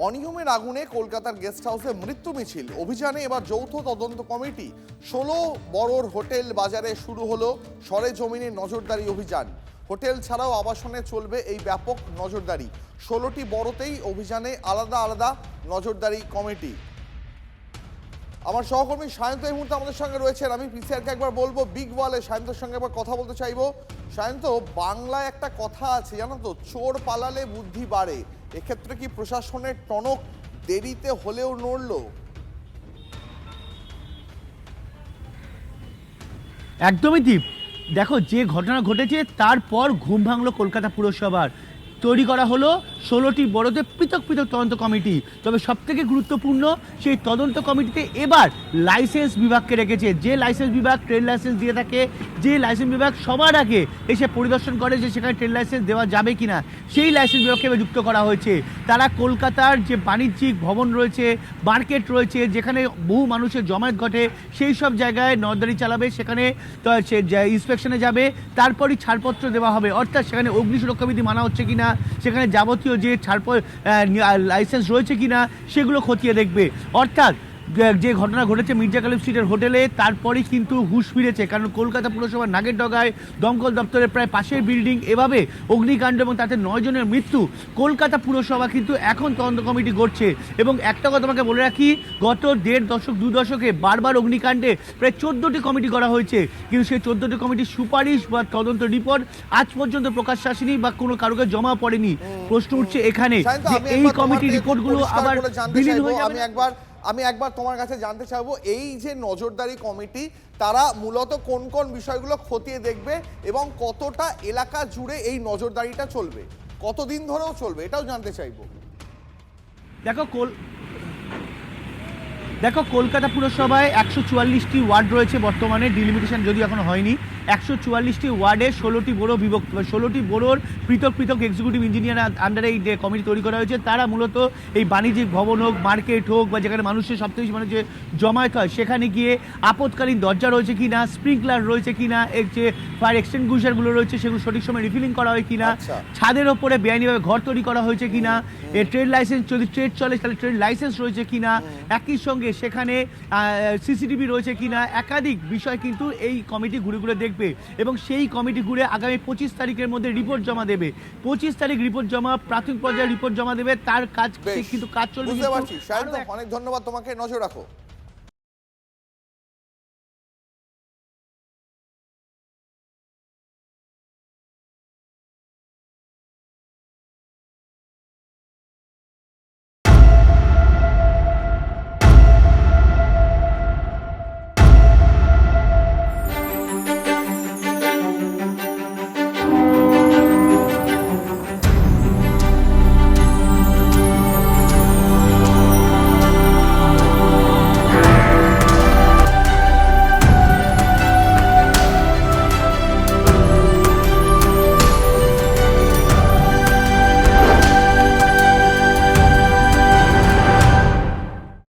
অনিয়মের আগুনে কলকাতার গেস্ট হাউসে মৃত্যু মিছিল অভিযানে এবার যৌথ তদন্ত কমিটি। ১৬ বড়োর হোটেল বাজারে শুরু হলো সরেজমিনে নজরদারি অভিযান। হোটেল ছাড়াও আবাসনে চলবে এই ব্যাপক নজরদারি। ১৬টি বড়োতেই অভিযানে আলাদা আলাদা নজরদারি কমিটি। আমার সহকর্মী সায়ন্ত এই মুহূর্তে আমাদের সঙ্গে রয়েছেন। আমি পিসিআরকে একবার বলবো বিগ ওয়ালে সায়ন্তর সঙ্গে একবার কথা বলতে চাইবো। সায়ন্ত, বাংলায় একটা কথা আছে জানো তো, চোর পালালে বুদ্ধি বাড়ে। এক্ষেত্রে কি প্রশাসনের টনক দেরিতে হলেও নড়ল? একদমই দীপ, দেখো যে ঘটনা ঘটেছে তারপর ঘুম ভাঙলো কলকাতা পুরসভার। তৈরি করা হলো 16টি বড়তে পৃথক পৃথক তদন্ত কমিটি। তবে সবথেকে গুরুত্বপূর্ণ, সেই তদন্ত কমিটিতে এবার লাইসেন্স বিভাগকে রেখেছে। যে লাইসেন্স বিভাগ ট্রেড লাইসেন্স দিয়ে থাকে, যে লাইসেন্স বিভাগ সবার আগে এসে পরিদর্শন করে যে সেখানে ট্রেড লাইসেন্স দেওয়া যাবে কিনা, সেই লাইসেন্স বিভাগকে এবার যুক্ত করা হয়েছে। তারা কলকাতার যে বাণিজ্যিক ভবন রয়েছে, মার্কেট রয়েছে, যেখানে বহু মানুষের জমায়েত ঘটে, সেই সব জায়গায় নজরদারি চালাবে। সেখানে সে ইন্সপেকশনে যাবে, তারপরই ছাড়পত্র দেওয়া হবে। অর্থাৎ সেখানে অগ্নি সুরক্ষাবিধি মানা হচ্ছে কিনা, সেখানে যাবতীয় যে লাইসেন্স রয়েছে কিনা সেগুলো খতিয়ে দেখবে। অর্থাৎ যে ঘটনা ঘটেছে মির্জা গালিব স্ট্রিটের হোটেলে, তারপরেই কিন্তু হুঁশ ফিরেছে। কারণ কলকাতা পুরসভার নাগের ডগায় দমকল দপ্তরের প্রায় পাশের বিল্ডিং, এভাবে অগ্নিকাণ্ড এবং তাতে 9 জনের মৃত্যু। কলকাতা পুরসভা কিন্তু এখন তদন্ত কমিটি গড়ছে। এবং একটা কথা তোমাকে বলে রাখি, গত 1.5 দশক 2 দশকে বারবার অগ্নিকাণ্ডে প্রায় 14টি কমিটি করা হয়েছে, কিন্তু সেই 14টি কমিটির সুপারিশ বা তদন্ত রিপোর্ট আজ পর্যন্ত প্রকাশ আসেনি বা কোনো কারোকে জমা পড়েনি। প্রশ্ন উঠছে এখানে এই কমিটি রিপোর্টগুলো আবার বিলীন হয়ে যাবে। আমি একবার তোমার কাছে জানতে চাইবো, এই যে নজরদারি কমিটি, তারা মূলত কোন কোন বিষয়গুলো খতিয়ে দেখবে এবং কতটা এলাকা জুড়ে এই নজরদারিটা চলবে, কতদিন ধরেও চলবে, এটাও জানতে চাইবো। দেখো কলকাতা পুরসভায় 144টি ওয়ার্ড রয়েছে বর্তমানে, ডিলিমিটেশন যদিও এখনো হয়নি। 144টি ওয়ার্ডে 16টি বড়ো বিভক্ত, 16টি বড়োর পৃথক পৃথক এক্সিকিউটিভ ইঞ্জিনিয়ার আন্ডারে এই কমিটি তৈরি করা হয়েছে। তারা মূলত এই বাণিজ্যিক ভবন হোক, মার্কেট হোক, বা যেখানে মানুষের সবথেকে বেশি মানুষের জমায়েত হয়, সেখানে গিয়ে আপৎকালীন দরজা রয়েছে কিনা, স্প্রিংকলার রয়েছে কিনা, এর যে ফায়ার এক্সটিংগুইশারগুলো রয়েছে সেগুলো সঠিক সময় রিফিলিং করা হয় কিনা, ছাদের ওপরে বেআইনিভাবে ঘর তৈরি করা হয়েছে কিনা, এর ট্রেড লাইসেন্স, যদি ট্রেড চলে তাহলে ট্রেড লাইসেন্স রয়েছে কিনা, একই সঙ্গে সেখানে সিসিটিভি রয়েছে কিনা, একাধিক বিষয় কিন্তু এই কমিটি ঘুরে ঘুরে দেখবে। এবং সেই কমিটি ঘুরে আগামী 25 তারিখের মধ্যে রিপোর্ট জমা দেবে। 25 তারিখ রিপোর্ট জমা, প্রাথমিক পর্যায়ে রিপোর্ট জমা দেবে। তার কাজ কিন্তু কাজ চলবে। বুঝতে পারছি। অনেক ধন্যবাদ তোমাকে, নজর রাখো।